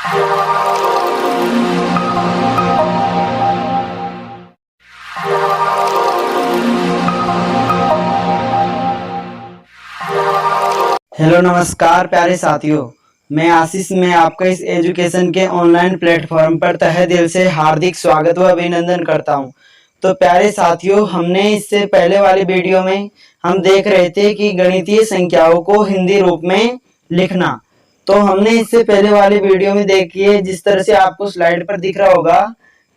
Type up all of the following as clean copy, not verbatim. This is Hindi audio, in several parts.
हेलो नमस्कार प्यारे साथियों, मैं आशीष में आपका इस एजुकेशन के ऑनलाइन प्लेटफॉर्म पर तहे दिल से हार्दिक स्वागत व अभिनंदन करता हूं। तो प्यारे साथियों, हमने इससे पहले वाली वीडियो में हम देख रहे थे कि गणितीय संख्याओं को हिंदी रूप में लिखना। तो हमने इससे पहले वाली वीडियो में देखिए, जिस तरह से आपको स्लाइड पर दिख रहा होगा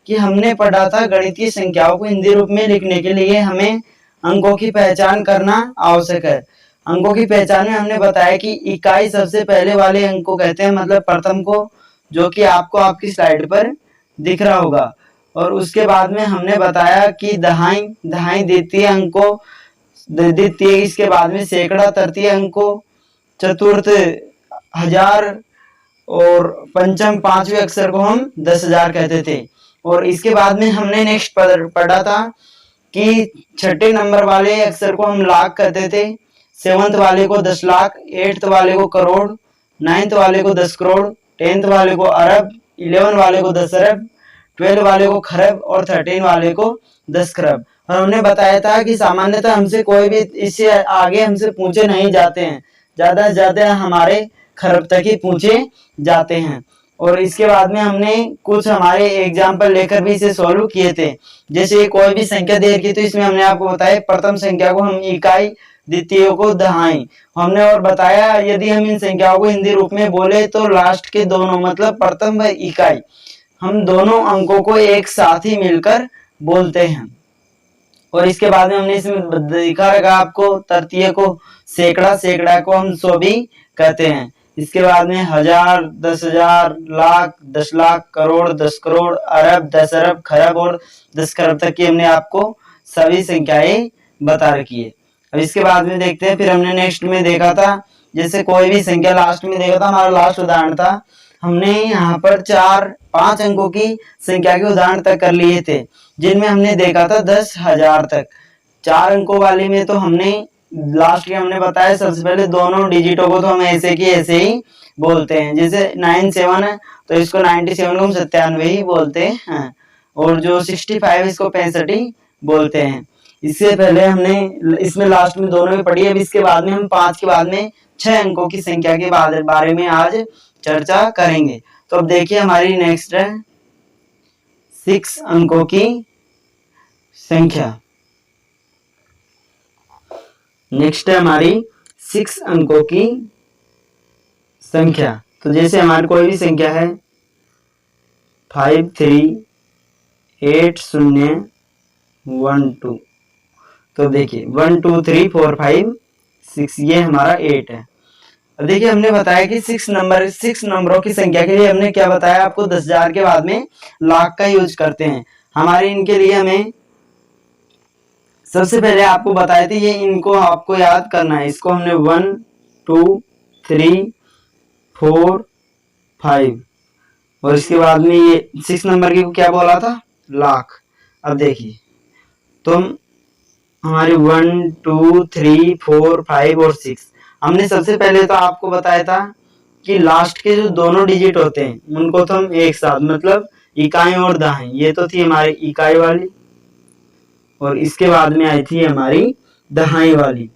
कि हमने पढ़ा था गणितीय संख्याओं को हिंदी रूप में लिखने के लिए हमें अंकों की पहचान करना आवश्यक है। अंकों की पहचान में हमने बताया कि इकाई सबसे पहले वाले अंक को कहते हैं, मतलब प्रथम को, जो कि आपको आपकी स्लाइड पर दिख रहा होगा। और उसके बाद में हमने बताया कि दहाई दहाई द्वितीय अंक को, द्वितीय, इसके बाद में सैकड़ा तृतीय अंक को, चतुर्थ हजार, और पंचम पांचवें अक्षर को हम 10,000 कहते थे। और इसके बाद में हमने नेक्स्ट पढ़ा था कि छठे नंबर वाले अक्षर को हम लाख कहते थे, सेवंथ वाले को 10 लाख, 8th वाले को करोड़, 9th वाले को 10 करोड़, 10th वाले को अरब, 11 वाले को 10 अरब, 12 वाले को खरब और 13 वाले को 10 खरब। और हमने बताया था कि सामान्यतः हमसे कोई भी इससे आगे हमसे पूछे नहीं जाते हैं, ज्यादा से ज्यादा हमारे खरब तक ही पूछे जाते हैं। और इसके बाद में हमने कुछ हमारे एग्जाम्पल लेकर भी इसे सॉल्व किए थे। जैसे कोई भी संख्या दे रखी, तो इसमें हमने आपको बताया प्रथम संख्या को हम इकाई, द्वितीय को दहाई। हमने और बताया यदि हम इन संख्याओं को हिंदी रूप में बोले तो लास्ट के दोनों, मतलब प्रथम व इकाई, हम दोनों अंकों को एक साथ ही मिलकर बोलते हैं। और इसके बाद में हमने इसमें दिखा रखा आपको तृतीय को सैकड़ा, सैकड़ा को हम 100 भी कहते हैं। इसके बाद में हजार, 10,000, लाख, 10 लाख, करोड़, 10 करोड़, अरब, 10 अरब, खरब और 10 खरब तक की हमने आपको सभी संख्याएं बता रखी है। अब इसके बाद में देखते हैं, फिर हमने नेक्स्ट में देखा था, जैसे कोई भी संख्या लास्ट में देखा था, हमारा लास्ट उदाहरण था, हमने यहाँ पर 4-5 अंकों की संख्या के उदाहरण तक कर लिए थे, जिनमें हमने देखा था 10,000 तक। 4 अंकों वाले में तो हमने लास्ट में हमने बताया सबसे पहले दोनों डिजिटों को तो हम ऐसे की ऐसे ही बोलते हैं। जैसे 97 है तो इसको 97 को हम 97 ही बोलते हैं, और जो 65 इसको 65 ही बोलते हैं। इससे पहले हमने इसमें लास्ट में दोनों में पढ़ी। अब इसके बाद में हम 5 के बाद में 6 अंकों की संख्या के बारे में आज चर्चा करेंगे। तो अब देखिए हमारी नेक्स्ट है 6 अंकों की संख्या। नेक्स्ट है हमारी 6 अंकों की संख्या। तो जैसे हमारी कोई भी संख्या है 538012, तो देखिए 1 2 3 4 5 6, ये हमारा 8 है। अब देखिए हमने बताया कि 6 नंबरों की संख्या के लिए हमने क्या बताया आपको, 10,000 के बाद में लाख का यूज करते हैं। हमारे इनके लिए हमें सबसे पहले आपको बताए थे, ये इनको आपको याद करना है। इसको हमने 1 2 3 4 5, और इसके बाद में ये 6 नंबर की को क्या बोला था, लाख। अब देखिए तुम हमारे 1 2 3 4 5 और 6, हमने सबसे पहले तो आपको बताया था कि लास्ट के जो दोनों डिजिट होते हैं उनको तो हम एक साथ, मतलब इकाई और दहाई, ये तो थी हमारी इकाई वाली, और इसके बाद में आई थी हमारी दहाई वाली।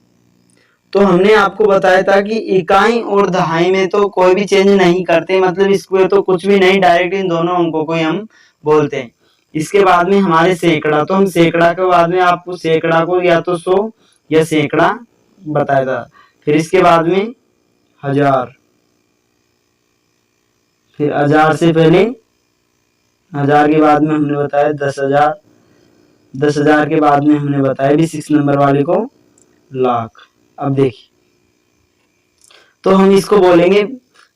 तो हमने आपको बताया था कि इकाई और दहाई में तो कोई भी चेंज नहीं करते, मतलब इसको तो कुछ भी नहीं, डायरेक्ट इन दोनों अंकों को ही हम बोलते हैं। इसके बाद में हमारे सैकड़ा, तो हम सैकड़ा के बाद में आपको सैकड़ा को या तो 100 या सैकड़ा बताया था। फिर इसके बाद में हजार, फिर हजार से पहले, हजार के बाद में हमने बताया 10,000, 10,000 के बाद में हमने बताया भी 6 नंबर वाले को लाख। अब देखिए तो हम इसको बोलेंगे,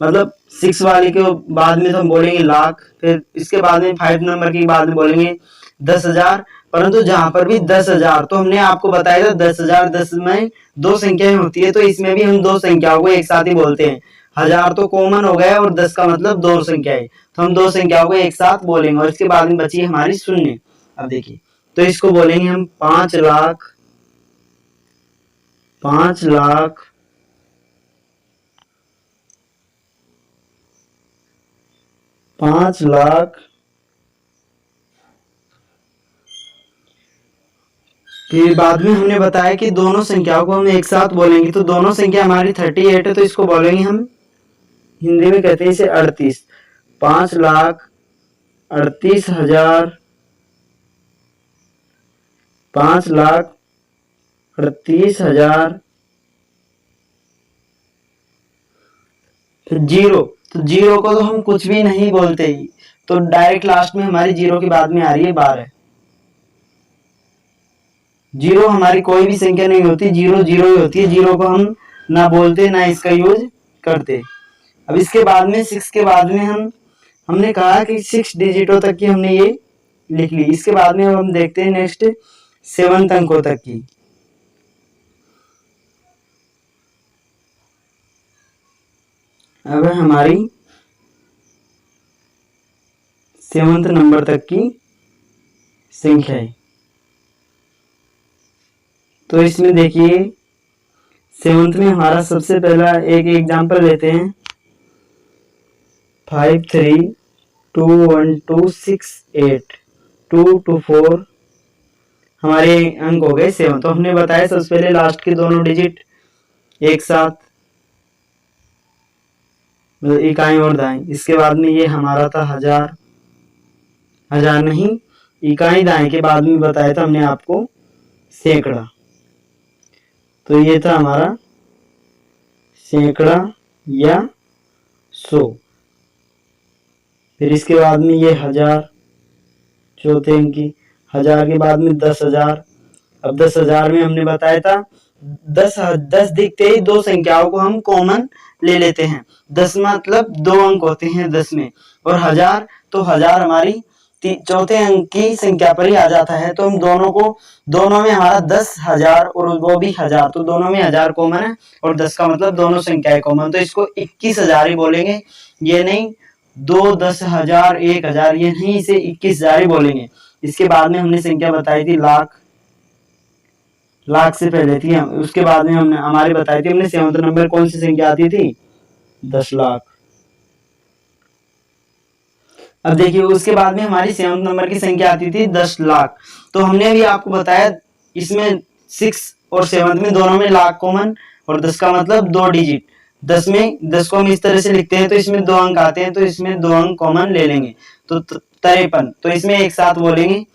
मतलब 6 वाले के बाद में तो हम बोलेंगे लाख, फिर इसके बाद में 5 नंबर के बाद में बोलेंगे 10,000। परंतु जहां पर भी 10,000, तो हमने आपको बताया था 10,000 10 में 2 संख्याएं होती है, तो इसमें भी हम 2 संख्याओं को एक साथ ही बोलते हैं। हजार तो कॉमन हो गया, और 10 का मतलब 2 संख्याएं, तो हम 2 संख्याओं को एक साथ बोलेंगे। और इसके बाद में बची हमारी शून्य। अब देखिए तो इसको बोलेंगे हम 5 लाख, 5 लाख 5,00,000। फिर बाद में हमने बताया कि दोनों संख्याओं को हम एक साथ बोलेंगे, तो दोनों संख्या हमारी 38 है, तो इसको बोलेंगे हम हिंदी में कहते हैं इसे 38। 5,38,000, 5,38,000। फिर जीरो, तो जीरो को तो हम कुछ भी नहीं बोलते ही, तो डायरेक्ट लास्ट में हमारी जीरो के बाद में आ रही है 12। जीरो हमारी कोई भी संख्या नहीं होती, जीरो जीरो ही होती है। जीरो को हम ना बोलते ना इसका यूज करते। अब इसके बाद में 6 के बाद में हमने कहा कि 6 डिजिटों तक की हमने ये लिख ली। इसके बाद में अब हम देखते हैं नेक्स्ट 7 अंकों तक की। अब हमारी 7th नंबर तक की संख्या है। तो इसमें देखिए 7th में हमारा सबसे पहला एक एग्जांपल लेते हैं। 5 3 2 1 2 6 8 2 2 4 हमारे अंक हो गए 7। तो हमने बताया सबसे पहले लास्ट के दोनों डिजिट एक साथ, मतलब इकाई और दाएं। इसके बाद में ये हमारा था 1000, 1000 नहीं, इकाई दाएं के बाद में बताया था हमने आपको सैकड़ा। तो ये था हमारा सैकड़ा या 100। फिर इसके बाद में ये 1000, चौथे अंक की। 1000 के बाद में 10,000। अब 10,000 में हमने बताया था 10 दिखते ही दो संख्याओं को हम कॉमन ले लेते हैं। 10 मतलब 2 अंक होते हैं 10 में, और 1000 तो 1000 हमारी चौथे अंक की संख्या पर ही आ जाता है। तो हम दोनों में हमारा 10,000 और वो भी 1000, तो दोनों में 1000 कॉमन है और 10 का मतलब दोनों संख्याएं कॉमन, तो इसको 21,000 ही बोलेंगे। ये नहीं 2, 10,000, 1,000, ये नहीं, इसे 21,000 ही बोलेंगे। इसके बाद में हमने संख्या बताई थी लाख, लाख से पहले थी। उसके बाद में हमने हमारी बताई थी हमने 7th नंबर कौन सी संख्या आती थी, 10 लाख। अब देखिए उसके बाद में हमारी 7th नंबर की संख्या आती थी 10 लाख। तो हमने भी आपको बताया इसमें 6 और 7 में दोनों में लाख कॉमन, और 10 का मतलब 2 डिजिट। 10 में 10 को हम इस तरह से लिखते हैं, तो इसमें 2 अंक आते हैं, तो इसमें 2 अंक कॉमन ले लेंगे, तो 53। तो इसमें एक साथ बोलेंगे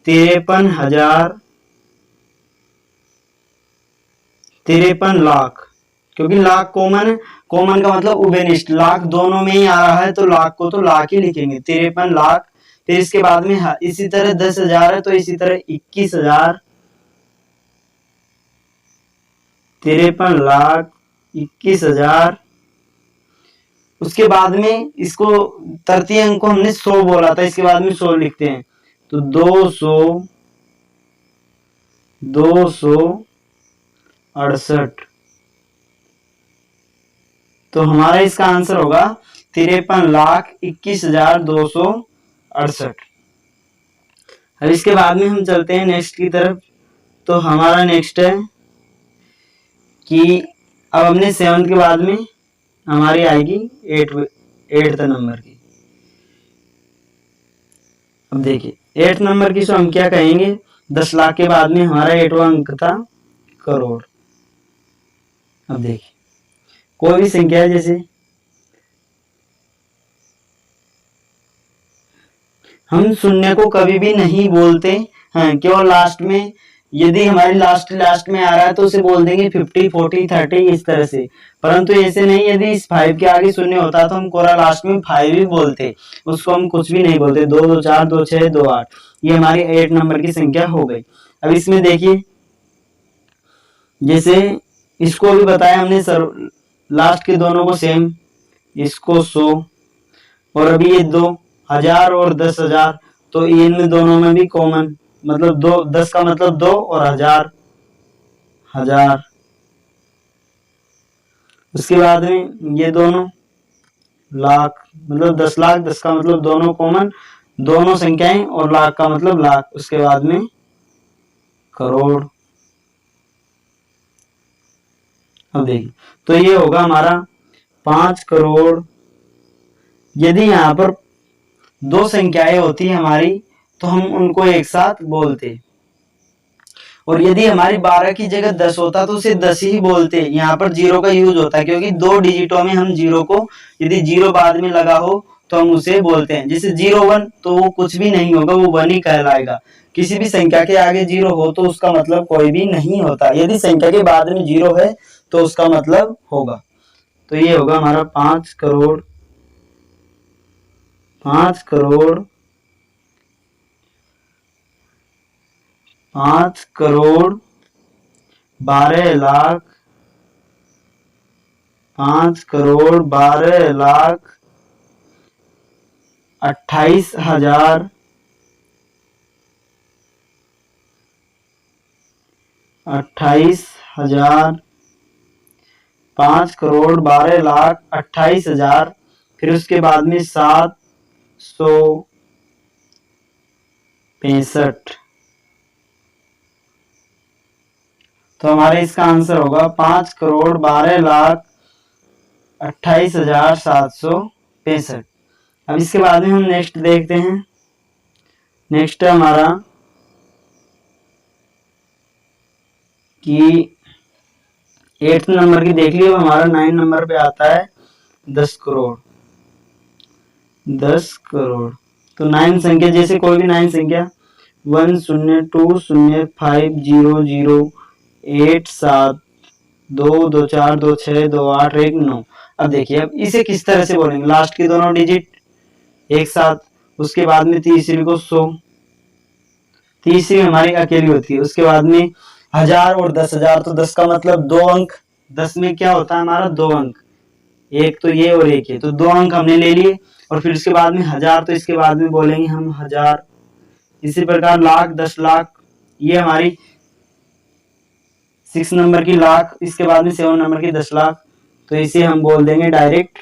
53,000, 53 लाख, क्योंकि लाख कॉमन है। कॉमन का मतलब उभयनिष्ठ, लाख दोनों में ही आ रहा है, तो लाख को तो लाख ही लिखेंगे, 53 लाख। फिर इसके बाद में इसी तरह 10,000 है, तो इसी तरह 21,000, 53 लाख 21,000। उसके बाद में इसको तृतीय अंक को हमने 100 बोला था, इसके बाद में 100 लिखते हैं, तो 200, 268। तो हमारा इसका आंसर होगा 53,21,268। अब इसके बाद में हम चलते हैं नेक्स्ट की तरफ। तो हमारा नेक्स्ट है कि अब हमने 7th के बाद में हमारी आएगी 8th नंबर की। अब देखिए 8th नंबर की तो हम क्या कहेंगे, 10 लाख के बाद में हमारा 8वां अंक था करोड़। अब देखिए कोई भी संख्या है, जैसे हम शून्य को कभी भी नहीं बोलते हैं, केवल लास्ट में, यदि हमारी लास्ट में आ रहा है तो उसे बोल देंगे 50, 40, 30 इस तरह से। परंतु ऐसे नहीं, यदि इस 5 के आगे शून्य होता तो हम कोरा लास्ट में 5 ही बोलते, उसको हम कुछ भी नहीं बोलते। 2, 2, 4, 2, 6, 2, 8, ये हमारी 8 नंबर की संख्या हो गई। अब इसमें देखिए जैसे इसको भी बताया हमने लास्ट के दोनों को सेम, इसको 100, और अभी ये 2,000 और 10,000, तो इनमें दोनों में भी कॉमन, मतलब 2, 10 का मतलब 2 और 1000, 1000। उसके बाद में ये दोनों लाख, मतलब 10 लाख, 10 का मतलब दोनों कॉमन, दोनों संख्याएं, और लाख का मतलब लाख। उसके बाद में करोड़। अब देखिए तो ये होगा हमारा 5 करोड़। यदि यहाँ पर दो संख्याएं होती है हमारी तो हम उनको एक साथ बोलते। और यदि हमारी 12 की जगह 10 होता तो उसे 10 ही बोलते। यहाँ पर जीरो का यूज होता है क्योंकि दो डिजिटों में हम जीरो को, यदि जीरो बाद में लगा हो तो हम उसे बोलते हैं। जैसे 01 तो वो कुछ भी नहीं होगा, वो 1 ही कहलाएगा। किसी भी संख्या के आगे जीरो हो तो उसका मतलब कोई भी नहीं होता। यदि संख्या के बाद में जीरो है तो उसका मतलब होगा। तो ये होगा हमारा 5 करोड़ 5 करोड़ 5 करोड़ 12 लाख 5 करोड़ 12 लाख 28,000 28,000 5 करोड़ 12 लाख 28,000, फिर उसके बाद में 765। तो हमारे इसका आंसर होगा 5 करोड़ 12 लाख 28,765। अब इसके बाद में हम नेक्स्ट देखते हैं। नेक्स्ट है हमारा कि 8th नंबर की देख लियो। हमारा 9 नंबर पे आता है 10 करोड़ 10 करोड़। तो 9 संख्या, जैसे कोई भी 9 संख्या 1 0 2 0 5 0 0 8 7 2 2 4 2 6 2 8 1 9। अब देखिए, अब इसे किस तरह से बोलेंगे। लास्ट के दोनों डिजिट एक साथ, उसके बाद में तीसरी को 100, तीसरी हमारी अकेली होती है। उसके बाद में 1000 और 10,000, तो 10 का मतलब 2 अंक। 10 में क्या होता है हमारा 2 अंक, एक तो ये और एक ये, तो 2 अंक हमने ले लिए। और फिर उसके बाद में 1000, तो इसके बाद में बोलेंगे हम 1000। इसी प्रकार लाख 10 लाख, ये हमारी 6 नंबर की लाख, इसके बाद में 7 नंबर की 10 लाख, तो इसे हम बोल देंगे डायरेक्ट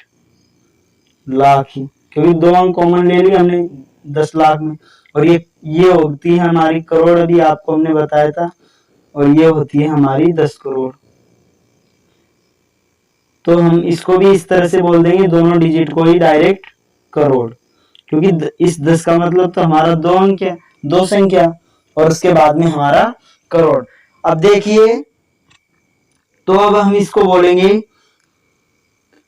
लाख ही, क्योंकि 2 अंक कॉमन ले लिए हमने 10 लाख में। और ये होती है हमारी करोड़, अभी आपको हमने बताया था, और ये होती है हमारी 10 करोड़। तो हम इसको भी इस तरह से बोल देंगे, दोनों डिजिट को ही डायरेक्ट करोड़, क्योंकि इस 10 का मतलब तो हमारा 2 अंक है, 2 संख्या, और उसके बाद में हमारा करोड़। अब देखिए, तो अब हम इसको बोलेंगे,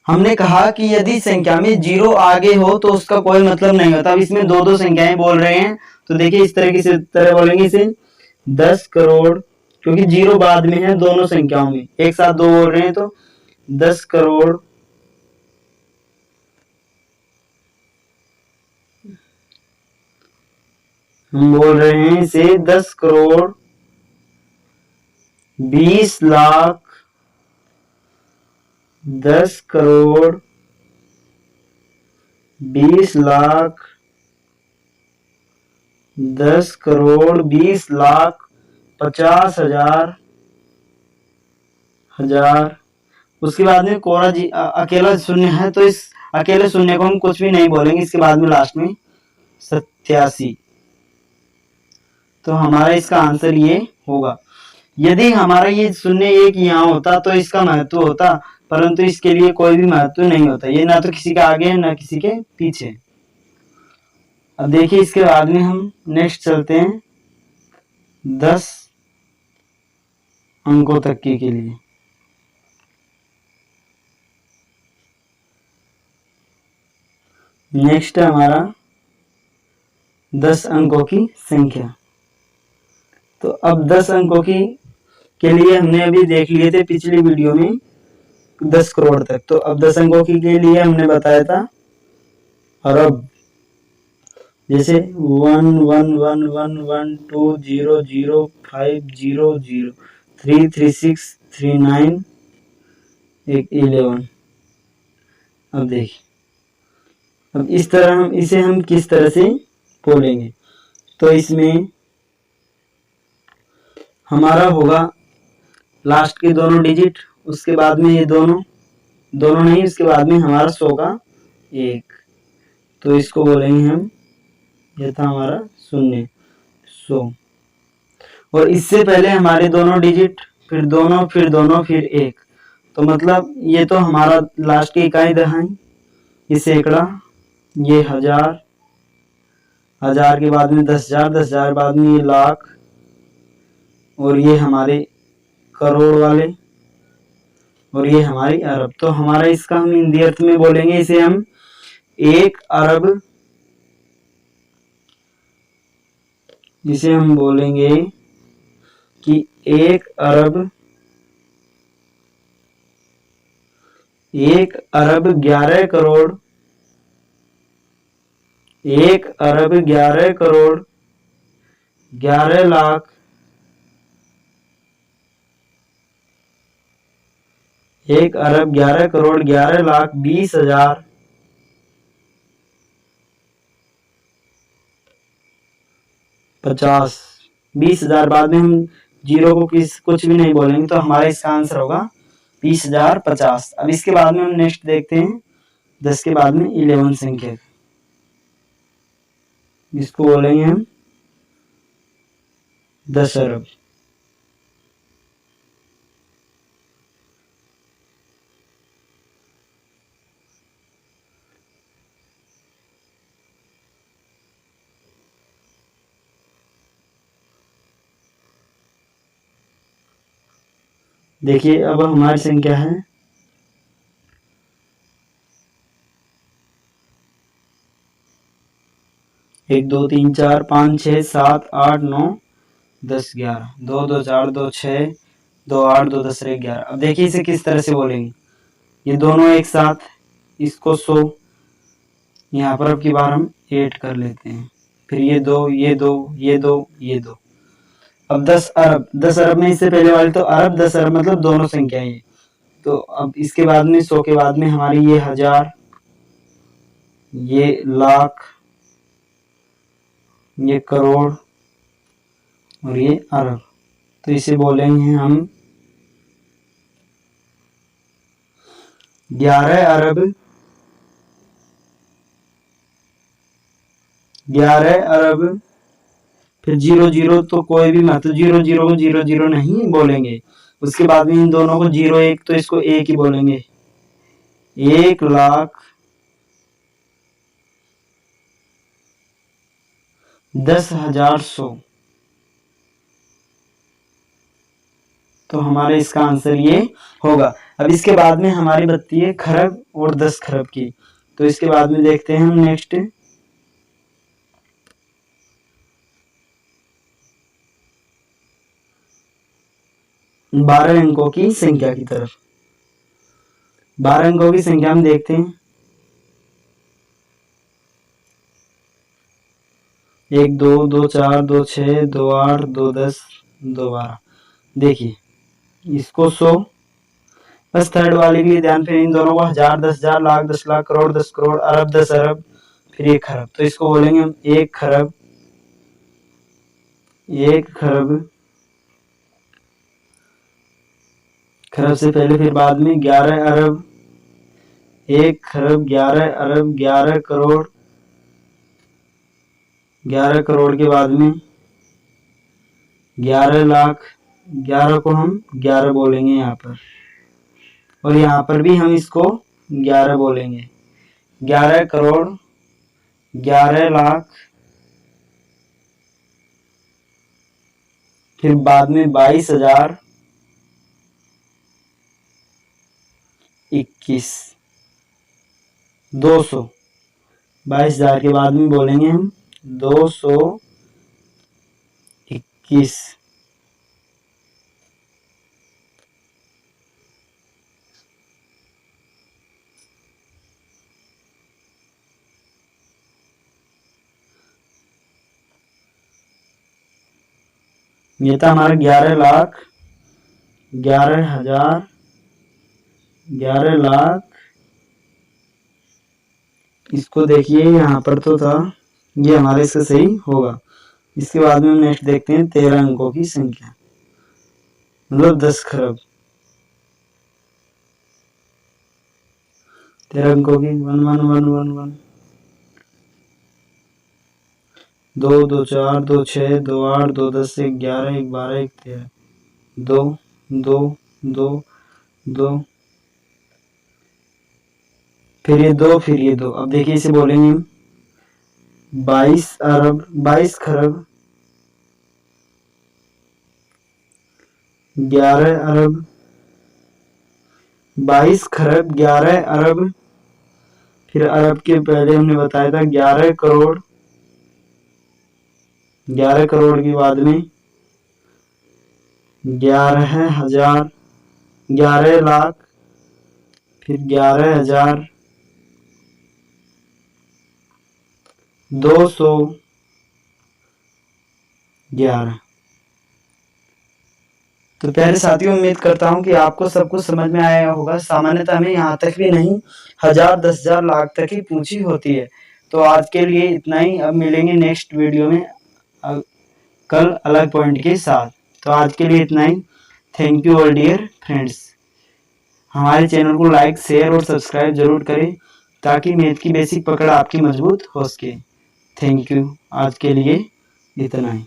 हमने कहा कि यदि संख्या में जीरो आगे हो तो उसका कोई मतलब नहीं होता। अब इसमें दो दो संख्याएं बोल रहे हैं, तो देखिए इस तरह से तरह बोलेंगे इसे 10 करोड़, क्योंकि जीरो बाद में है दोनों संख्याओं में, एक साथ दो बोल रहे हैं, तो 10 करोड़ 10 करोड़ 20 लाख 10 करोड़ 20 लाख 10 करोड़ 20 लाख 50,000 हजार। उसके बाद में कोरा जी अकेला शून्य है, तो इस अकेले शून्य को हम कुछ भी नहीं बोलेंगे। इसके बाद में लास्ट में 87। तो हमारा इसका आंसर ये होगा। यदि हमारा ये शून्य एक यहाँ होता तो इसका महत्व होता, परंतु इसके लिए कोई भी महत्व नहीं होता। ये ना तो किसी के आगे है ना किसी के पीछे। अब देखिए, इसके बाद में हम नेक्स्ट चलते हैं 10 अंकों तक के लिए। नेक्स्ट है हमारा 10 अंकों की संख्या। तो अब 10 अंकों के लिए हमने अभी देख लिए थे पिछली वीडियो में 10 करोड़ तक। तो अब 10 अंकों के लिए हमने बताया था अरब, जैसे 1 1 1 1 1 2 0 0 5 0 0 3 3 6 3 9 11। अब देखिए, अब इस तरह हम किस तरह से बोलेंगे। तो इसमें हमारा होगा लास्ट के दोनों डिजिट, उसके बाद में ये दोनों नहीं, उसके बाद में हमारा 100 का 1, तो इसको बोलेंगे हम, ये था हमारा 0 100। और इससे पहले हमारे दोनों डिजिट, फिर दोनों फिर 1, तो मतलब ये तो हमारा लास्ट की इकाई दहाई, ये सैकड़ा, ये हजार, हजार के बाद में 10,000, 10,000 बाद में ये लाख, और ये हमारे करोड़ वाले, और ये हमारी अरब। तो हमारा इसका हम हिंदी अर्थ में बोलेंगे, इसे हम 1 अरब, जिसे हम बोलेंगे कि 1 अरब 11 करोड़, 1 अरब 11 करोड़ 11 लाख 1 अरब 11 करोड़ 11 लाख 20,000 50, 20,000 बाद में हम जीरो को कुछ भी नहीं बोलेंगे, तो हमारा इसका आंसर होगा 20,050। अब इसके बाद में हम नेक्स्ट देखते हैं 10 के बाद में 11 संख्या, इसको बोलेंगे हम 10 अरब। देखिए अब हमारी संख्या है 1 2 3 4 5 6 7 8 9 10 11, 2 2 4 2 6 2 8 2 10 11। अब देखिए इसे किस तरह से बोलेंगे, ये दोनों एक साथ, इसको 100, यहाँ पर अब की बार हम 8 कर लेते हैं, फिर ये 2 ये 2 ये 2 ये 2। अब 10 अरब, 10 अरब में इससे पहले वाले तो अरब, 10 अरब मतलब दोनों संख्याएं ये। तो अब इसके बाद में 100 के बाद में हमारी ये हजार, ये लाख, ये करोड़ और ये अरब। तो इसे बोलेंगे हम 11 अरब 11 अरब, फिर 00 तो कोई भी मत, 00 को 00 नहीं बोलेंगे, उसके बाद में इन दोनों को 01 तो इसको एक ही बोलेंगे, 1 लाख 10,000 100। तो हमारे इसका आंसर ये होगा। अब इसके बाद में हमारी बनती है खरब और 10 खरब की। तो इसके बाद में देखते हैं हम नेक्स्ट 12 अंकों की संख्या की तरफ। 12 अंकों की संख्या हम देखते हैं 1 2 2 4 2 6 2 8 2 10 2 12। देखिए इसको 100, बस थर्ड वाले के लिए ध्यान, फिर इन दोनों को हजार, 10,000, लाख, 10 लाख, करोड़, 10 करोड़, अरब, 10 अरब, फिर 1 खरब। तो इसको बोलेंगे हम 1 खरब, 1 खरब, खरब से पहले फिर बाद में 11 अरब, 1 खरब 11 अरब 11 करोड़, 11 करोड़ के बाद में 11 लाख, 11 को हम 11 बोलेंगे यहाँ पर, और यहाँ पर भी हम इसको 11 बोलेंगे, 11 करोड़ 11 लाख, फिर बाद में 22,000 21 200, 22,000 के बाद में बोलेंगे हम 221। ये था हमारा 11 लाख 11,000 11 लाख। इसको देखिए यहाँ पर तो था, ये हमारे इसका सही होगा। इसके बाद में हम नेक्स्ट देखते हैं 13 अंकों की संख्या, मतलब 10 खरब। 13 अंकों की 1 1 1 1 1, 2 2 4 2 6 2 8 2 10 1 11 1 12 1 13, 2 2 2 2, फिर ये 2, फिर ये 2। अब देखिए इसे बोलेंगे हम 22 अरब 22 खरब 11 अरब 22 खरब 11 अरब, फिर अरब के पहले हमने बताया था 11 करोड़, 11 करोड़ के बाद में 11,000, 11 लाख, फिर 11,000, 211। तो प्यारे साथियों, उम्मीद करता हूँ कि आपको सब कुछ समझ में आया होगा। सामान्यतः हमें यहाँ तक भी नहीं 1000, 10,000, लाख तक ही पूछी होती है। तो आज के लिए इतना ही। अब मिलेंगे नेक्स्ट वीडियो में कल अलग पॉइंट के साथ। तो आज के लिए इतना ही। Thank you all dear friends. हमारे चैनल को लाइक, शेयर और सब्सक्राइब जरूर करें ताकि मैथ की बेसिक पकड़ आपकी मजबूत हो सके। Thank you. आज के लिए इतना ही।